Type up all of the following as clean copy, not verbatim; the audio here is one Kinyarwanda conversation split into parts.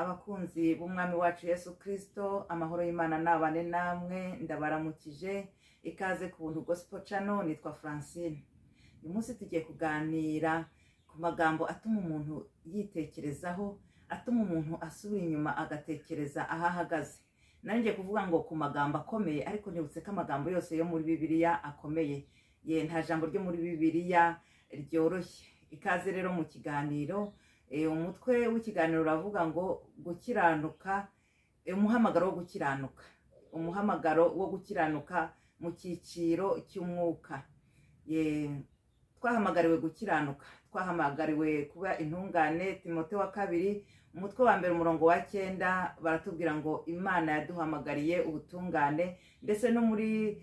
abakunzi b'umwami wacu Yesu Kristo, amahoro y'Imana nabane namwe, ndabaramukije. Ikaze ku Buntu Gospel Channel, nitwa Francine. Uyu munsi tugiye kuganira ku magambo atuma umuntu yitekerezaho, atuma umuntu asubira inyuma agatekereza aho ahagaze. Nanjye kuvuga ngo ku magambo akomeye, ariko nibutse ko amagambo yose yo muri Bibiliya akomeye. Nta jambo ryo muri Bibiliya ryoroshye. Ikaze rero mu kiganiro. Umutwe w'ikiganiro uravuga ngo gukiranuka, umuhamagaro wo gukiranuka, umuhamagaro wo gukiranuka mu cyiciro cy'umwuka. Twahamagariwe gukiranuka, twahamagariwe kuba intungane. Timote wa 2 umutwe wa 1 umurongo wa 9 baratubwira ngo Imana yaduhamagariye ubutungane. Ndetse no muri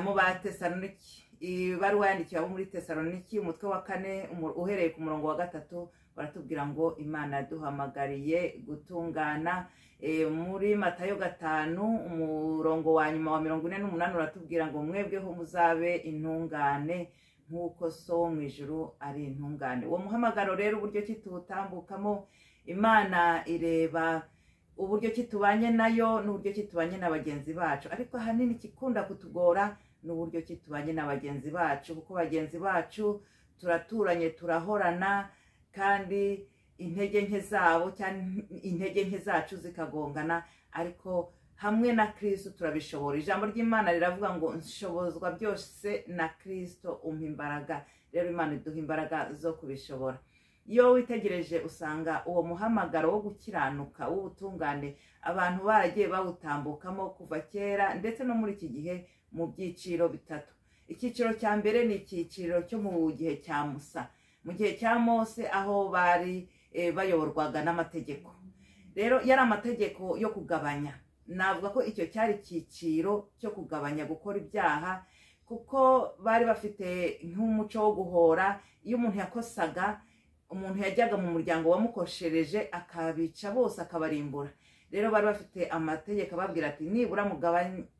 mu Batesaloniki, ibaruwa yandikiwe abo muri Tesaloniki umutwe wa 4 uhereye ku murongo wa 3 baratubwira ngo Imana yaduhamagariye gutungana. Muri Matayo 5 umurongo wa nyuma wa 48 uratubwira ngo mwebweho muzabe intungane nk'uko so mu ijuru ari intungane. Uwo muhamagaro rero uburyo kitutambukamo, Imana ireba uburyo kitubanye nayo n'uburyo kitubanye na bagenzi bacu, ariko ahanini kikunda kutugora n'uburyo kitubanye na bagenzi bacu, kuko bagenzi bacu turaturanye, turahorana, kandi intege nke zabo cyane intege nke zacu zikagongana, ariko hamwe na Kristo turabishobora. Ijambo ry'Imana riravuga ngo nshobozwa byose na Kristo umpa imbaraga. Rero Imana iduha imbaraga zo kubishobora. Iyo witegereje usanga uwo muhamagaro wo gukiranuka w'ubutungane abantu baragiye bawutambukamo kuva kera, ndetse no muri iki gihe mu byiciro bitatu. Icyiciro cya mbere ni icyiciro cyo mu gihe cya Musa, mu gihe cya Mose, aho bari bayoborwaga n'amategeko. Rero yari amategeko yo kugabanya. Navuga ko icyo cyari icyiciro cyo kugabanya gukora ibyaha, kuko bari bafite nk'umuco wo guhora. Iyo umuntu yakosaga, umuntu yajyaga mu muryango wamukoshereje akabica bose, akabarimbura. Rero bari bafite amategeko ababwira ati nibura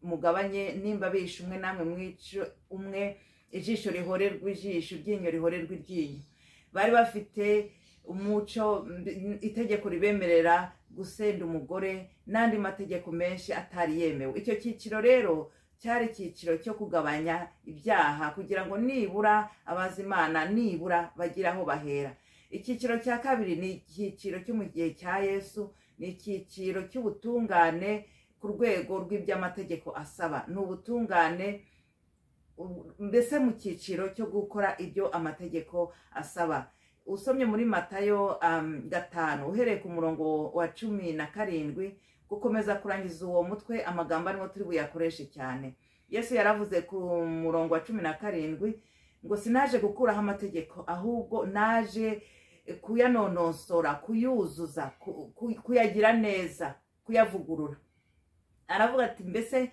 mugabanye, nimba bishe umwe namwe mwice umwe, ijisho rihorerwa ijisho, iryinyo rihorerwa iryinyo. Bari bafite umuco, itegeko ribemerera gusenda umugore, n'andi mategeko menshi atari yemewe. Icyo cyiciro rero cyari icyiciro cyo kugabanya ibyaha, kugira ngo nibura abazimana nibura bagira aho bahera. Icyiciro cya kabiri ni icyiciro cyo mu gihe cya Yesu, ni icyiciro cy'ubutungane ku rwego rw'iby'amategeko asaba. Ni ubutungane mbese mu cyiciro cyo gukora ibyo amategeko asaba. Usomye muri Matayo 5 uhereye ku murongo wa 17 gukomeza kurangiza uwo mutwe, amagambo arimo turi buyakoreshe cyane. Yesu yaravuze ku murongo wa 17 ngo sinaje gukuraho amategeko, ahubwo naje kuyanonosora, kuyuzuza, kuyagira neza, kuyavugurura. Aravuga ati mbese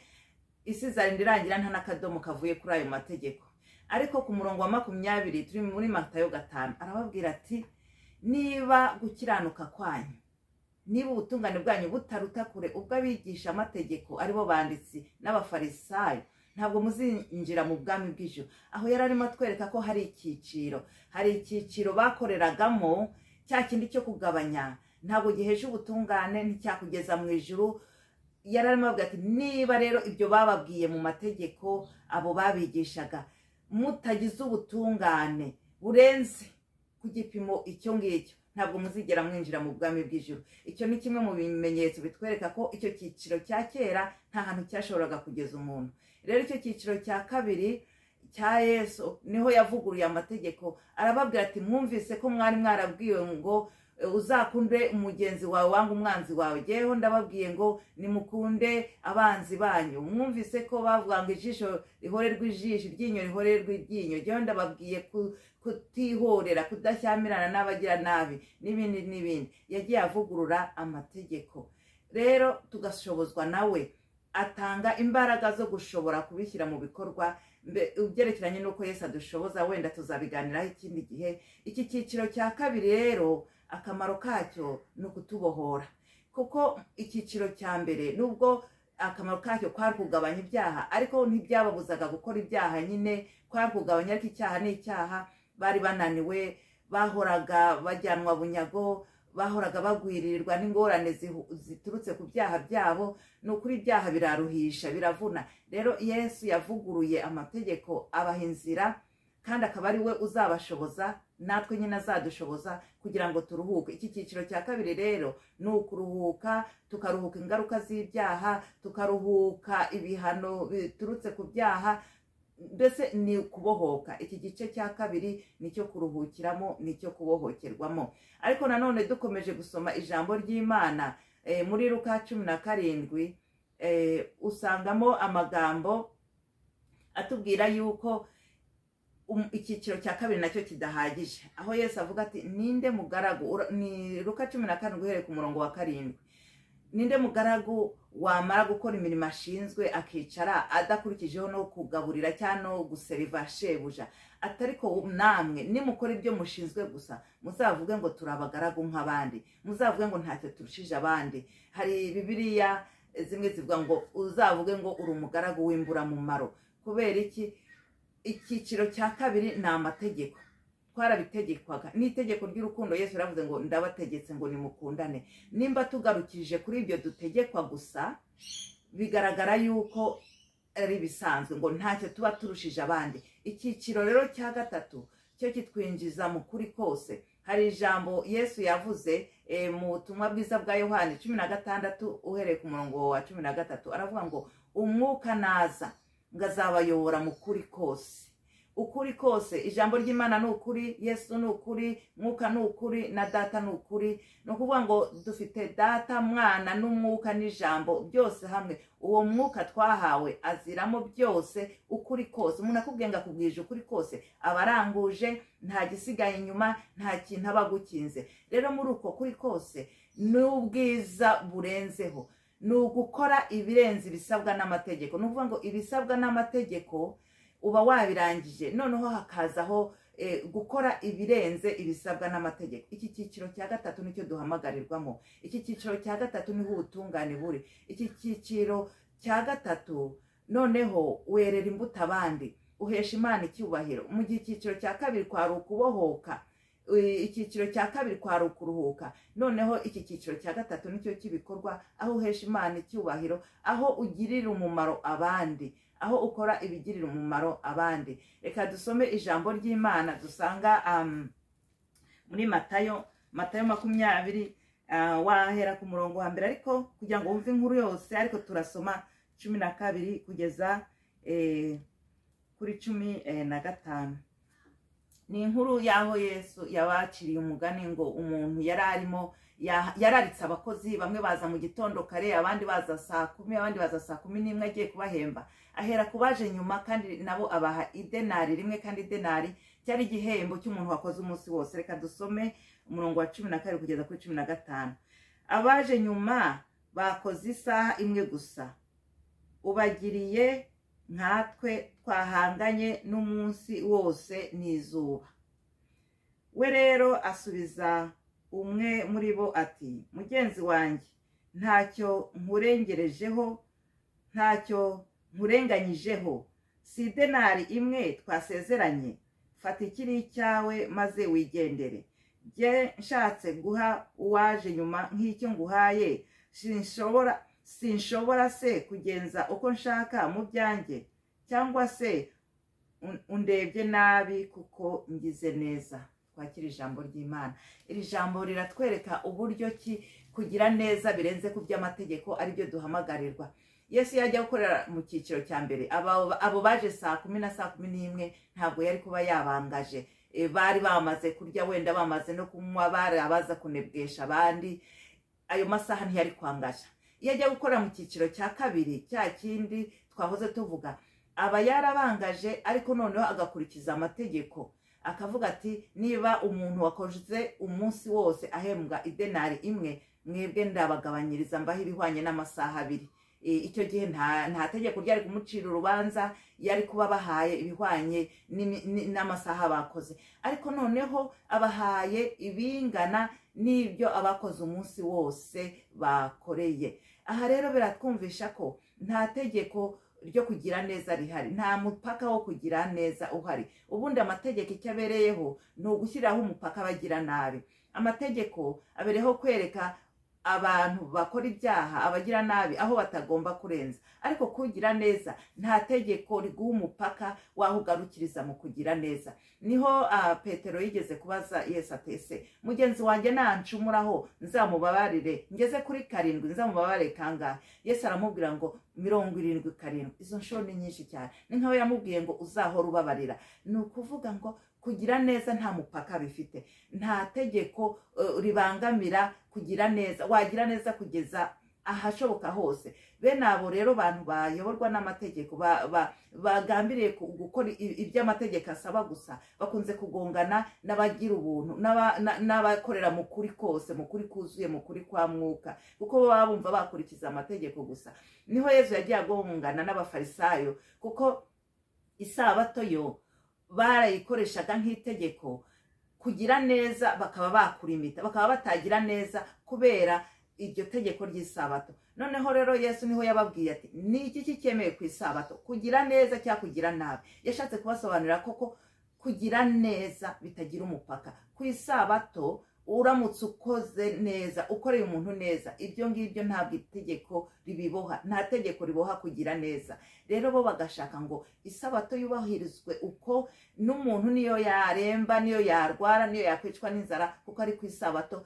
isi zarinda irangira nta n'akadomo kavuye kuri ayo mategeko. Ariko ku murongo wa 20 turi muri Matayo 5 arababwira ati niba gukiranuka kwanyu, niba ubutungane bwanyu butaruta kure ubwo abigisha amategeko aribo banditsi n'abafarisayo, ntabwo muzinjira mu bwami bw'ijuru. Aho yari arimo atwereka ko hari icyiciro bakoreragamo, cya kindi cyo kugabanya ntabwo giheje ubutungane, nticyakugeza mu ijuru. Yari arimo avuga ati niba rero ibyo bababwiye mu mategeko abo babigishaga mutagize ubutungane burenze ku gipimo icyo ngicyo, ntabwo muzigera mwinjira mu bwami bw'ijuru. Icyo ni kimwe mu bimenyetso bitwereka ko icyo cyiciro cya kera nta hantu cyashoboraga kugeza umuntu. Rero icyo cyiciro cya kabiri cya Yesu niho yavuguruye amategeko. Arababwira ati mwumvise ko mwari mwarabwiwe ngo uzakunde umugenzi wawe wanga umwanzi wawe. Jyeho ndababwiye ngo nimukunde abanzi banyu. Mwumvise ko bavuga ngo ijisho rihorerwa ijisho, iryinyo rihorerwa iryinyo. Jyeho ndababwiye kutihorera, kudashyamirana n'abagira nabi, n'ibindi n'ibindi. Yagiye avugurura amategeko. Rero tugashobozwa nawe, atanga imbaraga zo gushobora kubishyira mu bikorwa. Ubyerekeranye n'uko Yesu adushoboza, wenda tuzabiganiraho ikindi gihe. Iki cyiciro cya kabiri rero akamaro kacyo ni ukutubohora, kuko icyiciro cya mbere nubwo akamaro kacyo kwari kugabanya ibyaha, ariko ntibyababuzaga gukora ibyaha. Nyine kwari kugabanya, ariko icyaha ni icyaha. Bari bananiwe, bahoraga bajyanwa bunyago, bahoraga bagwiririrwa n'ingorane ziturutse ku byaha byabo. Ni ukuri ibyaha biraruhisha, biravuna. Rero Yesu yavuguruye amategeko, abaha inzira, kandi akaba ari we uzabashoboza, natwe nyine azadushoboza kugira ngo turuhuke. Iki cyiciro cya kabiri rero ni ukuruhuka, tukaruhuka ingaruka z'ibyaha, tukaruhuka ibihano biturutse ku byaha, mbese ni kubohoka. Iki gice cya kabiri nicyo kuruhukiramo, nicyo kubohokerwamo. Ariko nanone dukomeje gusoma ijambo ry'Imana muri Luka 17 usangamo amagambo atubwira yuko icyiciro cya kabiri nacyo kidahagije, aho Yesu avuga ati ninde mugaragu, ni Luka 17 guhereye ku murongo wa 7, ninde mugaragu wamara gukora imirimo ashinzwe akicara adakurikijeho no kugaburira cyangwa no guseriva shebuja? Atariko namwe nimukora ibyo mushinzwe gusa, muzavuge ngo turabagaragu nk'abandi, muzavuge ngo ntacyo turushije abandi. Hari Bibiliya zimwe zivuga ngo uzavuge ngo uri umugaragu w'imbura mumaro. Kubera iki? Icyiciro cya kabiri ni amategeko, twarabitegekwaga n'itegeko ry'urukundo. Yesu yaravuze ngo ndabategetse ngo nimukundane. Nimba tugarukije kuri ibyo dutegekwa gusa, bigaragara yuko ari bisanzwe, ngo ntacyo tuba turushije abandi. Icyiciro rero cya gatatu cyo kitwinjiza mu kuri kose. Hari ijambo Yesu yavuze mu butumwa bwiza bwa Yohani 16 uhereye ku murongo wa 13, aravuga ngo umwuka naza ngazabayobora mu kuri kose. Ukuri kose, ijambo ry'Imana ni ukuri, Yesu ni ukuri, mwuka ni ukuri, na data ni ukuri. No kuvuga ngo dufite data, mwana n'umwuka n'ijambo byose hamwe. Uwo mwuka twahawe aziramo byose, ukuri kose. Umuntu akubwiye ngo akubwije ukuri kose, abaranguje, nta gisigaye inyuma, nta kintu abagukinze. Rero muri uko kuri kose n'ubwiza burenzeho, ni ugukora ibirenze ibisabwa n'amategeko. Ni ukuvuga ngo ibisabwa n'amategeko uba wabirangije, noneho hakazaho gukora ibirenze ibisabwa n'amategeko. Iki cyiciro cya gatatu nicyo duhamagarirwamo. Iki cyiciro cya gatatu niho ubutungane buri. Iki cyiciro cya gatatu noneho werera imbuto abandi, uhesha Imana icyubahiro. Mu gihe icyiciro cya kabiri kwari ukubohoka, icyiciro cya kabiri kwari ukuruhuka, noneho iki cyiciro cya gatatu nicyo kibikorwa, aho uhesha Imana icyubahiro, aho ugirira umumaro abandi, aho ukora ibigirira umumaro abandi. Reka dusome ijambo ry'Imana dusanga muri Matayo 20 wahera ku murongo wa mbere, ariko kugira ngo wumve inkuru yose, ariko turasoma 12 kugeza kuri 15. Ni inkuru yaho Yesu yabaciriye umugani ngo umuntu yararitse abakozi, bamwe baza mu gitondo kare, abandi baza saa 10, abandi baza saa 11 agiye kubahemba. Ahera kubaje nyuma kandi nabo abaha idenari rimwe, kandi idenari cyari igihembo cy'umuntu wakoze umunsi wose. Reka dusome umurongo wa 12 kugeza kuri 15. Abaje nyuma bakoze isaha imwe gusa, ubagiriye nkatwe twahanganye n'umunsi wose n'izuba. We rero asubiza umwe muri bo ati, mugenzi wanjye, ntacyo nkurengerejeho, ntacyo nkurenganyijeho, si idenari imwe twasezeranye? Fata ikiri icyawe maze wigendere. Jye nshatse guha uwaje nyuma nk'icyo nguhaye, sinshobora se kugenza uko nshaka mu byanjye? Cyangwa se undebye nabi kuko ngize neza? Twakira ijambo ry'Imana. Iri jambo riratwereka uburyo ki kugira neza birenze ku by'amategeko ari byo duhamagarirwa. Yesu yajya gukorera mu cyiciro cya mbere, abo baje saa 10 na saa 11 ntabwo yari kuba yabangaje. Bari bamaze kurya, wenda bamaze no kunywa, bari abaza kunebwesha abandi. Ayo masaha ntiyari kwangaje. Iyo ajya gukora mu cyiciro cya kabiri, cya kindi twahoze tuvuga, aba yarabangaje, ariko noneho agakurikiza amategeko. Akavuga ati, niba umuntu wakoze umunsi wose ahembwa idenari imwe, mwebwe ndabagabanyiriza mbaho ibihwanye n'amasaha 2. Icyo gihe nta tegeko ryari kumucira urubanza, yari kuba bahaye ibihwanye n'amasaha bakoze. Ariko noneho abahaye ibingana n'ibyo abakoze umunsi wose bakoreye. Aha rero biratwumvisha ko nta tegeko ryo kugira neza rihari, nta mupaka wo kugira neza uhari. Ubundi amategeko icyo abereyeho ni ugushyiraho umupaka bagira nabi. amategeko abereho kwereka abantu bakora ibyaha abagira nabi aho batagomba kurenza, ariko kugira neza nta tegeko riguha umupaka waho ugarukiriza mu kugira neza. Niho Petero yigeze kubaza Yesu ati ese mugenzi wanjye nancumuraho nzamubabarire ngeze kuri 7 nzamubabarire kangahe? Yesu aramubwira ngo 77. Izo nshuro ni nyinshi cyane, ni nkaho yamubwiye ngo uzahora ubabarira. Ni ukuvuga ngo kugira neza nta mupaka bifite, nta tegeko ribangamira kugira neza. Wagira neza kugeza ahashoboka hose. Bene abo rero bantu bayoborwa n'amategeko bagambiriye gukora iby'amategeko asaba gusa, bakunze kugongana n'abagira ubuntu n'abakorera mu kuri kose, mu kuri kuzuye, mu kuri kwa mwuka, kuko baba bumva bakurikiza amategeko gusa. Niho Yesu yagiye agongana n'abafarisayo, kuko isabato yo barayikoreshaga nk'itegeko kugira neza, bakaba bakurimita, bakaba batagira neza kubera iryo tegeko ry'isabato. Noneho rero Yesu niho yababwiye ati ni iki cyemeye ku isabato, kugira neza cyangwa kugira nabi? Yashatse kubasobanurira koko kugira neza bitagira umupaka. Ku isabato uramutse ukoze neza, ukoreye umuntu neza, ibyo ngibyo ntabwo itegeko ribiboha, nta tegeko riboha kugira neza. Rero bo bagashaka ngo isabato yubahirizwe uko, n'umuntu niyo yaremba, niyo yarwara, niyo yakwicwa n'inzara, kuko ari ku isabato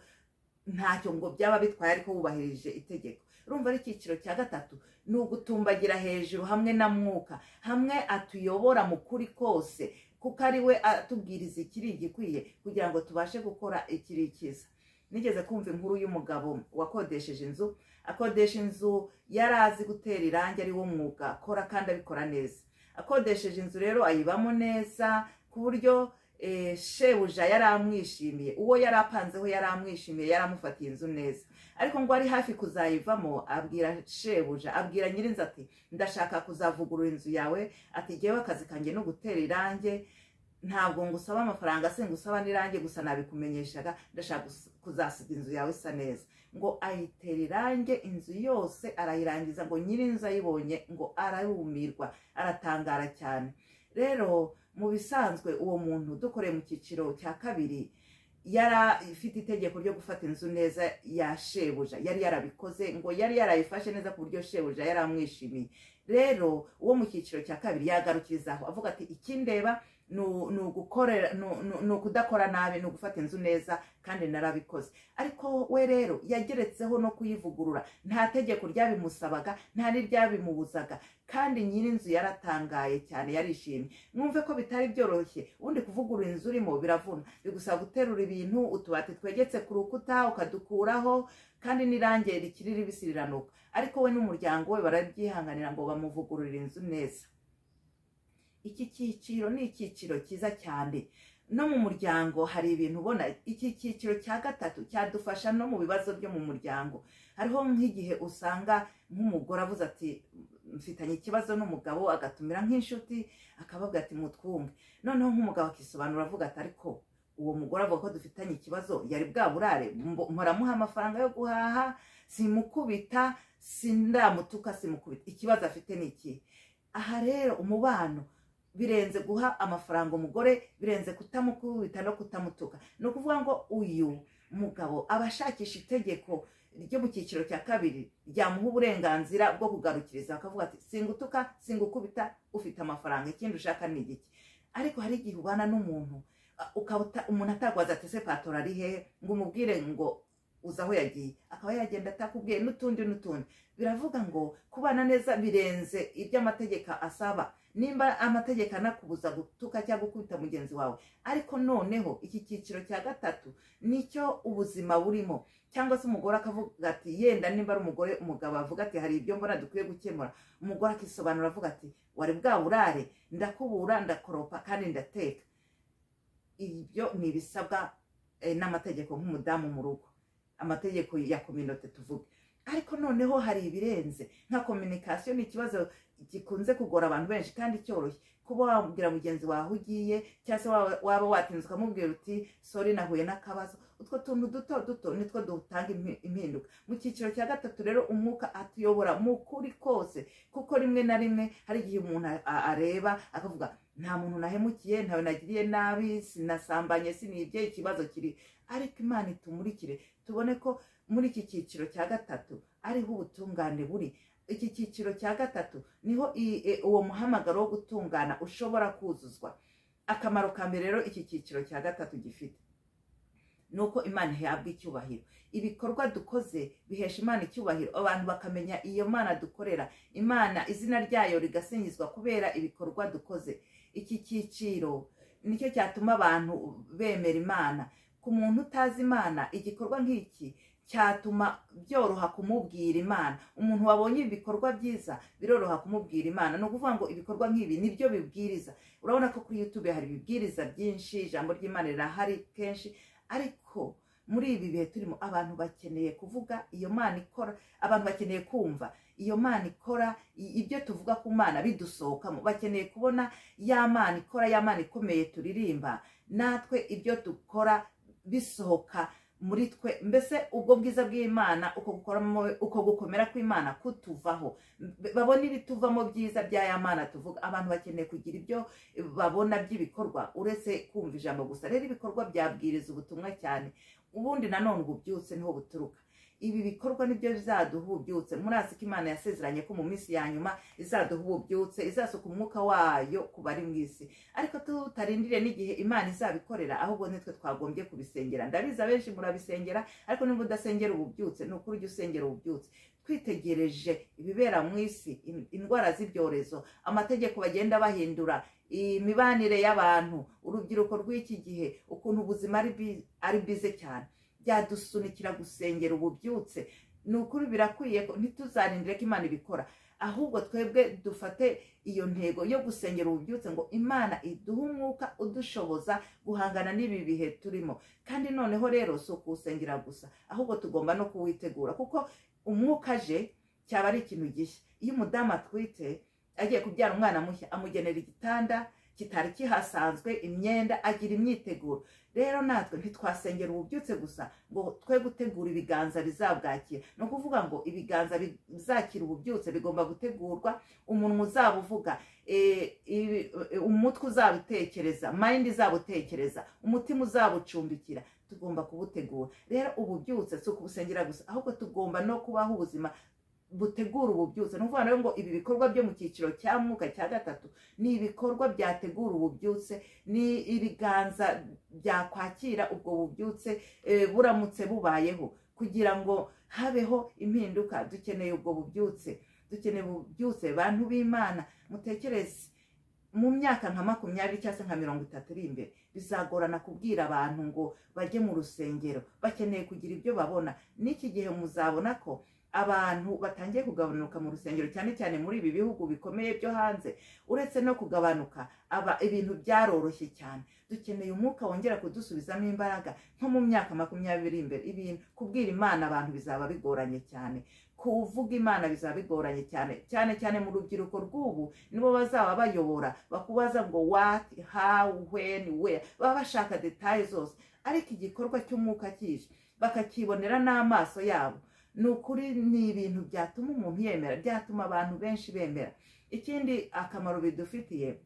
ntacyo ngo byaba bitwaye, ariko wubahirije itegeko. Urumva ari icyiciro cya gatatu, ni ugutumbagira hejuru hamwe na mwuka, hamwe atuyobora mu kuri kose, kuko ari we atubwiriza ikiri igikwiye kugira ngo tubashe gukora ikiri cyiza. Nigeze kumva inkuru y'umugabo wakodesheje inzu, akodesha inzu yari azi gutera irangi, ari wo mwuga akora kandi abikora neza. Akodesheje inzu rero ayibamo neza ku buryo shebuja yari amwishimiye, uwo yari apanzeho yari amwishimiye, yari amufatiye inzu neza. Ariko ngo ari hafi kuzayivamo, abwira shebuja, abwira nyirinzu ati ndashaka kuzavugurura inzu yawe, ati jyewe akazi kanjye no gutera irangi, ntabwo ngusaba amafaranga, singusaba n'irangi gusa nabikumenyeshaga, ndashaka kuzasiga inzu yawe isa neza. Ngo ayitera irangi inzu yose arayirangiza, ngo nyirinzu ayibonye ngo ararumirwa, aratangara cyane. Rero mu bisanzwe uwo muntu dukoreye mu cyiciro cya kabiri yari ifite itegeko ryo gufata inzu neza ya shebuja, yari yarabikoze, ngo yari yarayifashe neza ku buryo shebuja yari amwishimiye. Rero uwo mu cyiciro cya kabiri yagarukirizaho avuga ati ikindeba ni ukudakora nabi, ni ugufata inzu neza kandi narabikoze. Ariko we rero yageretseho no kuyivugurura, nta tegeko ryabimusabaga, nta n'iryabimubuzaga, kandi nyir'inzu yaratangaye cyane, yarishimye. Mwumve ko bitari byoroshye, ubundi kuvugurura inzu urimo biravuna, bigusaba guterura ibintu, utubati twegetse ku rukuta ukadukuraho, kandi n'irangi rikiri ribisi riranuka. Ariko we n'umuryango we barabyihanganira ngo bamuvugururire inzu neza. Iki cyiciro ni icyiciro cyiza cyane. No mu muryango hari ibintu ubona, iki cyiciro cya gatatu cyadufasha no mu bibazo byo mu muryango. Hariho nk'igihe usanga nk'umugore avuze ati mfitanye ikibazo n'umugabo, agatumira nk'inshuti akavuga ati mutwumve. Noneho nk'umugabo akisobanura avuga ati ariko uwo mugore avuga ko dufitanye ikibazo, yari bwaburare, mpora amafaranga yo guhaha, simukubita, sindamutuka, simukubita, ikibazo afite ni iki? Aha rero umubano birenze guha amafaranga umugore, birenze kutamukubita no kutamutuka. Ni ukuvuga ngo uyu mugabo abashakisha itegeko ryo mu cyiciro cya kabiri ryamuha uburenganzira bwo kugarukiriza, akavuga ati singutuka, singukubita, ufite amafaranga, ikindi ushaka ni igiki? Ariko hari igihe ubana n'umuntu umuntu atagwaza ati se patora ari hehe, ngo umubwire ngo uza aho yagiye, akaba yagenda atakubwiye n'utundi. Biravuga ngo kubana neza birenze ibyo amategeko asaba. Nimba amategeko anakubuza gutuka cyangwa gukubita mugenzi wawe, ariko noneho iki cyiciro cya gatatu nicyo ubuzima burimo. Cyangwa se umugore akavuga ati yenda nimba ari umugore, umugabo avuga ati hari ibyo mbona dukwiye gukemura, umugore akisobanura avuga ati wari bwaburare, ndakubura, ndakoropa kandi ndateka. Ibyo ni ibisabwa n'amategeko nk'umudamu mu rugo, amategeko ya kominote tuvuge. ariko noneho hari ibirenze nka communication. Ni ikibazo gikunze kugora abantu benshi kandi cyoroshye kuba wabwira mugenzi wawe ugiye, cyangwa se waba watinze ukamubwira uti sorry nahuye n'akabazo. Utwo tuntu duto duto nitwo dutanga impinduka. Mu cyiciro cya gatatu rero umwuka atuyobora mu kuri kose, kuko rimwe na rimwe hari igihe umuntu areba akavuga nta muntu nahemukiye, ntawe nagiriye nabi, sinasambanye, sinibye, ikibazo kiri. Ariko Imana itumurikire tubone ko muri iki cyiciro cya gatatu ariho ubutungane buri. Iki cyiciro cya gatatu niho uwo muhamagaro wo gutungana ushobora kuzuzwa. Akamaro ka mbere rero iki cyiciro cya gatatu gifite nuko Imana ihabwa icyubahiro. Ibikorwa dukoze bihesha Imana icyubahiro, abantu bakamenya iyo Mana dukorera. Imana izina ryayo rigasingizwa kubera ibikorwa dukoze. Iki cyiciro nicyo cyatuma abantu bemera Imana. Ku muntu utazi Imana, igikorwa nk'iki cyatuma byoroha kumubwira Imana. Umuntu wabonye ibikorwa byiza biroroha kumubwira Imana. No kuvuga ngo ibikorwa nk'ibi nibyo bibwiriza. Urabona ko kuri YouTube hari ibibwiriza byinshi, ijambo ry'Imana rirahari kenshi, ariko muri ibi bihe turimo abantu bakeneye kuvuga iyo Mana ikora. Abantu bakeneye kumva iyo Mana ikora, ibyo tuvuga ku Mana bidusohokamo. Bakeneye kubona ya Mana ikora, ya Mana ikomeye turirimba, natwe ibyo dukora bisohoka muri twe. Mbese ubwo bwiza bw'Imana, uko gukomera kw'Imana kutuvaho, babona ibituvamo byiza bya ya Mana tuvuga. Abantu bakeneye kugira ibyo babona by'ibikorwa uretse kumva ijambo gusa. Rero ibikorwa byabwiriza ubutumwa cyane. Ubundi nanone ububyutse niho buturuka. Ibi bikorwa nibyo bizaduha ububyutse. Murazi ko Imana yasezeranye ko mu minsi ya nyuma izaduha ububyutse, izasuka umwuka wayo ku bari mu isi. Ariko tutarindire n'igihe Imana izabikorera, ahubwo nitwe twagombye kubisengera. Ndabizi abenshi murabisengera, ariko niba udasengera ububyutse, ni ukuri ujya usengera ububyutse. Twitegereje ibibera mu isi, indwara z'ibyorezo, amategeko bagenda bahindura, imibanire y'abantu, urubyiruko rw'iki gihe, ukuntu ubuzima ari bize cyane, byadusunikira gusengera ububyutse. Ni ukuri birakwiye ko ntituzarindire ko Imana ibikora, ahubwo twebwe dufate iyo ntego yo gusengera ububyutse, ngo Imana iduhe umwuka udushoboza guhangana n'ibi bihe turimo. Kandi noneho rero si ukuwusengera gusa, ahubwo tugomba no kuwitegura, kuko umwuka aje cyaba ari ikintu gishya. Iyo umudamu atwite agiye kubyara umwana mushya, amugenera igitanda kitari kihasanzwe, imyenda, agira imyiteguro. Rero natwe ntitwasengera ububyutse gusa ngo twe gutegura ibiganza bizabwakira. No kuvuga ngo ibiganza bizakira ububyutse bigomba gutegurwa, umunwa uzabuvuga, umutwe uzabutekereza, mind izabutekereza, umutima uzabucumbikira. Tugomba kubutegura. Rero ububyutse si ukubusengera gusa, ahubwo tugomba no kubaho ubuzima butegura ububyutse. Nuvuga rero ngo ibi bikorwa byo mu cyiciro cya mwuka cya gatatu ni ibikorwa byategura ububyutse, ni ibiganza byakwakira ubwo bubyutse buramutse bubayeho. Kugira ngo habeho impinduka dukeneye ubwo bubyutse. Dukeneye ububyutse. Bantu b'Imana, mutekereze mu myaka nka 20 cyangwa se nka 30 iri imbere, bizagorana kubwira abantu ngo bajye mu rusengero. Bakeneye kugira ibyo babona. N'iki gihe muzabona ko abantu batangiye kugabanuka mu rusengero, cyane cyane muri ibi bihugu bikomeye byo hanze. Uretse no kugabanuka, ibintu byaroroshye cyane. Dukeneye umwuka wongera kudusubizamo imbaraga. Nko mu myaka 20 iri imbere, ibintu kubwira Imana abantu bizaba bigoranye cyane. Kuvuga Imana bizaba bigoranye cyane, cyane cyane mu rubyiruko rw'ubu. Nibo bazaba bayobora, bakubaza ngo what, how, when, where. Baba bashaka details zose. Ariko igikorwa cy'umwuka kije bakakibonera n'amaso yabo, ni ukuri ni ibintu byatuma umuntu yemera, byatuma abantu benshi bemera. Ikindi akamaro bidufitiye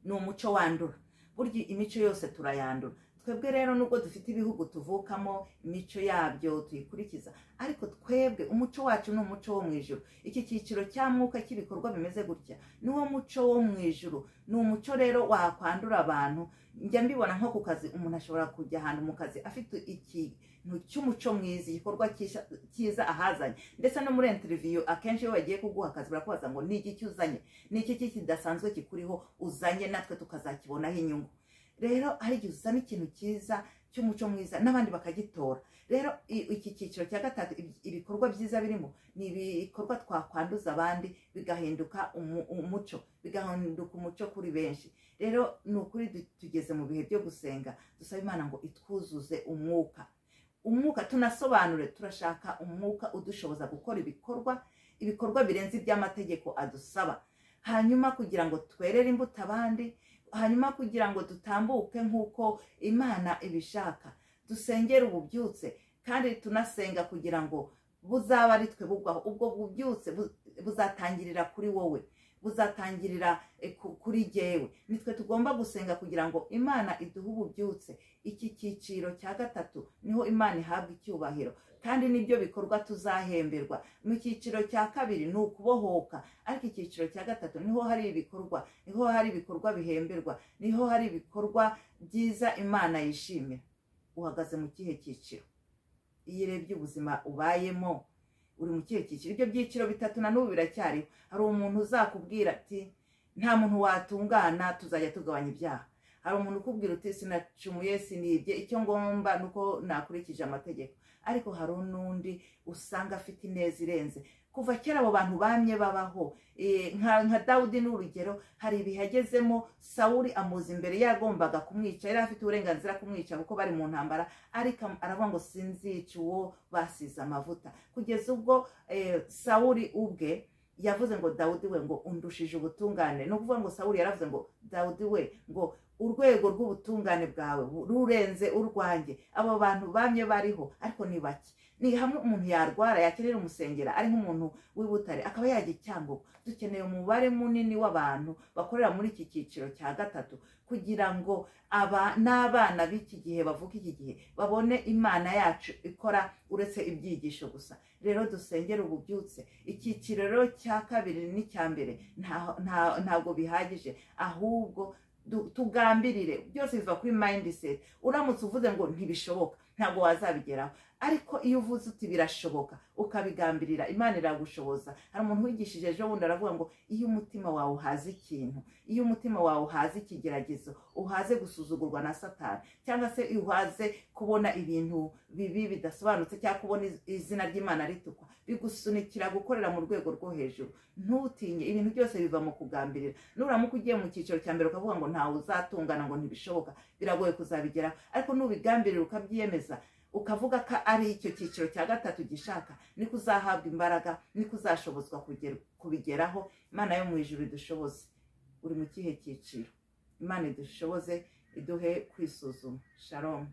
ni umuco wandura. Burya imico yose turayandura. Twebwe rero nubwo dufite ibihugu tuvukamo imico yabyo tuyikurikiza, ariko twebwe umuco wacu ni umuco wo mu ijuru. Iki cyiciro cya mwuka cy'ibikorwa bimeze gutya niwo muco wo mu ijuru. Ni umuco rero wakwandura abantu. Njya mbibona nko ku kazi, umuntu ashobora kujya ahantu mu kazi afite ikintu cy'umuco mwiza, igikorwa cyiza ahazanye. Ndetse no muri interview akenshi iyo bagiye kuguha akazi barakubaza ngo ni iki cyuzanye, ni iki kidasanzwe kikuriho uzanye, natwe tukazakibonaho inyungu. Rero hari igihe uzana ikintu cyiza cy'umuco mwiza n'abandi bakagitora. Rero iki cyiciro cya gatatu, ibikorwa byiza birimo ni ibikorwa twakwanduza abandi, bigahinduka umuco, bigahinduka umuco kuri benshi. Rero ni ukuri tugeze mu bihe byo gusenga, dusaba Imana ngo itwuzuze umwuka. umwuka tunasobanure, turashaka umwuka udushoboza gukora ibikorwa birenze iby'amategeko adusaba, hanyuma kugira ngo twerere imbuto abandi, hanyuma kugira ngo dutambuke nk'uko Imana ibishaka. Dusengere ububyutse kandi tunasenga kugira ngo buzaba ari twe bugwaho. Ubwo bubyutse buzatangirira kuri wowe, buzatangirira kuri jyewe. Nitwe tugomba gusenga kugira ngo Imana iduhe ububyutse. Iki cyiciro cya gatatu niho Imana ihabwa icyubahiro, kandi nibyo bikorwa tuzahemberwa. Mu cyiciro cya kabiri ni ukubohoka, ariko icyiciro cya gatatu niho hari ibikorwa bihemberwa, niho hari ibikorwa byiza Imana yishimira. Uhagaze mu kihe cyiciro? Iyo urebye ubuzima ubayemo, uri mu kihe cyiciro? Ibyo byiciro bitatu na n'ubu biracyariho. Hari umuntu uzakubwira ati nta muntu watungana, tuzajya tugabanya ibyaha. Hari umuntu ukubwira uti sinacumuye, sinibye, icyo ngomba nuko nakurikije amategeko. Ariko hari n'undi usanga afite ineza irenze. Kuva kera abo bantu bamye babaho, nka Dawudi n'urugero, hari ibihe agezemo Sawuli amuza imbere, yagombaga kumwica, yari afite uburenganzira kumwica kuko bari mu ntambara, ariko aravuga ngo sinzica uwo basize amavuta. Kugeza ubwo Sawuli ubwe yavuze ngo Dawudi we ngo undushije ubutungane. No kuvuga ngo Sawuli yaravuze ngo Dawudi we ngo urwego rw'ubutungane bwawe rurenze urwanjye. Abo bantu bamye bariho, ariko ni bake. Ni hamwe umuntu yarwara, yakenera umusengera, ari nk'umuntu w'Ibutare akaba yajya Cyangugu. Dukeneye umubare munini w'abantu bakorera muri iki cyiciro cya gatatu, kugira ngo n'abana b'iki gihe bavuka iki gihe babone Imana yacu ikora uretse ibyigisho gusa. Rero dusengere ububyutse. Icyiciro rero cya kabiri n'icya mbere ntabwo bihagije, ahubwo tugambirire. Byose biva kuri mindset. Uramutse uvuze ngo ntibishoboka, ntabwo wazabigeraho. Ariko iyo uvuze uti birashoboka, ukabigambirira, Imana iragushoboza. Hari umuntu wigishije ejo bundi aravuga ngo iyo umutima wawe uhaze ikintu, iyo umutima wawe uhaze ikigeragezo, uhaze gusuzugurwa na Satani, cyangwa se uhaze kubona ibintu bibi bidasobanutse, cyangwa kubona izina ry'Imana ritukwa, bigusunikira gukorera mu rwego rwo hejuru. Ntutinye, ibintu byose biva mu kugambirira. Nuramuka ugiye mu cyiciro cya mbere ukavuga ngo ntawe uzatungana, ngo ntibishoboka, biragoye kuzabigeraho. Ariko nubigambirira ukabyiyemeza, ukavuga ko ari icyo cyiciro cya gatatu gishaka, niko uzahabwa imbaraga, niko uzashobozwa kubigeraho. Imana yo mu ijuru idushoboze. Uri mu kihe cyiciro? Imana idushoboze, iduhe kwisuzuma. Shalom.